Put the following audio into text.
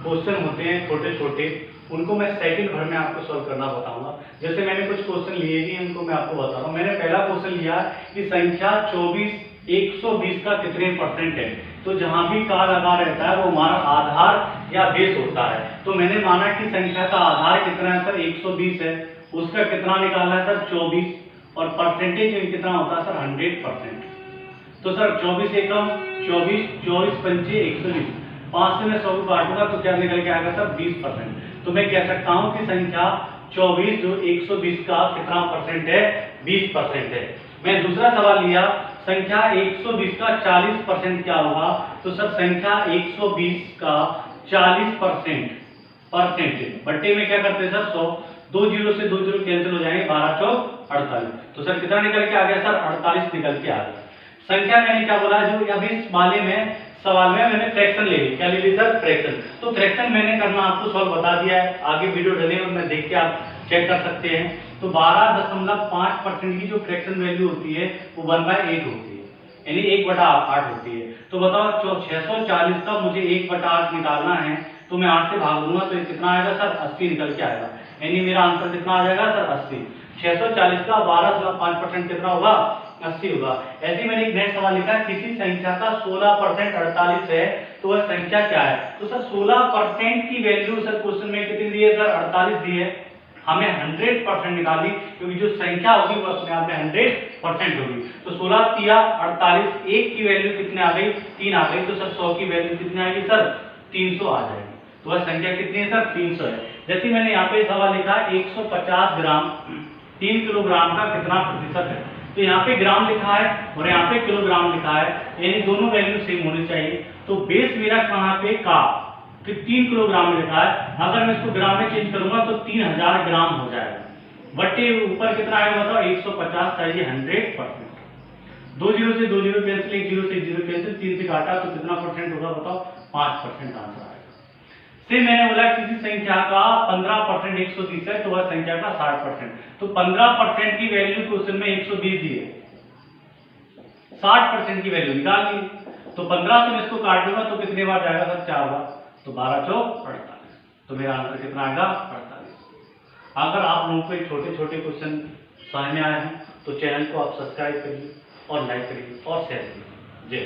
Question होते हैं छोटे छोटे, उनको मैं सेकंड भर में आपको सॉल्व करना बताऊंगा। जैसे मैंने कुछ क्वेश्चन लिए ही हैं, उनको मैं आपको बता रहा हूँ। मैंने पहला क्वेश्चन लिया कि संख्या 24 120 का कितने परसेंट है। तो जहां भी का लगा रहता है वो हमारा आधार या बेस होता है। तो मैंने माना कि संख्या का आधार कितना है सर 120 है, उसका कितना निकालना है सर 24, और परसेंटेज में कितना होता है सर 100%। तो सर 24 एकम 24, 24 पंचे 120, 5 से मैं 100 को काटूंगा तो क्या निकल के आएगा सर 20%। तो मैं कह सकता हूं कि संख्या 24 जो 120 का कितना परसेंट है 20% है। मैं दूसरा सवाल लिया संख्या 120 का 40% क्या होगा। तो सर संख्या 120 का 40% बट्टे में क्या करते हैं सर 100, 2 जीरो से 2 जीरो कैंसिल हो जाएंगे, 12 चौक 48। तो सर कितना निकल के आ गया सर 48 निकल के आ गया। संख्या मैंने क्या बोला जो अभी इस वाले में सवाल में मैंने फ्रैक्शन ले ली, क्या ले ली सर फ्रैक्शन। तो फ्रैक्शन मैंने करना आपको सॉल्व बता दिया है, आगे वीडियो डले में देख के आप चेक कर सकते हैं। तो 12.5% की जो फ्रैक्शन वैल्यू होती है वो 1/8 होती है, यानी 1/8 होती है। तो बताओ 640 का मुझे 1/8 निकालना है, तो मैं 8 से भाग दूंगा तो कितना आएगा सर 80 निकल के आएगा, यानी मेरा आंसर कितना आ जाएगा सर 80। 640 का 12.5% कितना होगा 80 होगा। ऐसे ही मैंने एक नेक्स्ट सवाल लिखा किसी संख्या का 16% 48 है तो वह संख्या क्या है। तो सर 16% की वैल्यू सर क्वेश्चन में कितनी दी है सर 48 दी है, हमें 100% निकाली क्योंकि जो संख्या होगी वो अपने आप में 100% होगी। तो 16 तिया 48, एक की वैल्यू कितने आ गई 3 आ गई, तो सर 100 की वैल्यू कितनी आएगी सर 300 आ जाएगी। तो वह संख्या कितनी है सर 300 है। जैसे मैंने यहाँ पे सवाल लिखा 150 ग्राम 3 किलोग्राम का कितना प्रतिशत है। तो यहाँ पे ग्राम लिखा है और यहाँ पे किलोग्राम लिखा है, यानी दोनों वैल्यू सेम होनी चाहिए। तो बेस मेरा कहाँ पे का 3 किलोग्राम में लिखा है, अगर मैं इसको ग्राम में चेंज करूंगा तो 3000 ग्राम हो जाएगा। बट्टे ऊपर कितना आएगा बताओ 150 चाहिए 100%। 2 जीरो से 2 जीरो कैंसिल, 1 जीरो से 1 जीरो कैंसिल, 3 से काटा तो कितना परसेंट होगा बताओ 5% आंसर आएगा। से मैंने बोला किसी संख्या का 15% 120 है तो वह संख्या का 60%। तो 15% की वैल्यू क्वेश्चन में 120 दी है, 60% की वैल्यू निकाल ली। तो 15 से मैं इसको काट दूंगा तो कितने बार जाएगा सर 4 बार, तो 12 चौक 48। तो मेरा आंसर कितना आएगा 48। अगर आप लोगों को छोटे छोटे क्वेश्चन समझ में आए हैं तो चैनल को आप सब्सक्राइब करिए और लाइक करिए और शेयर करिए। जय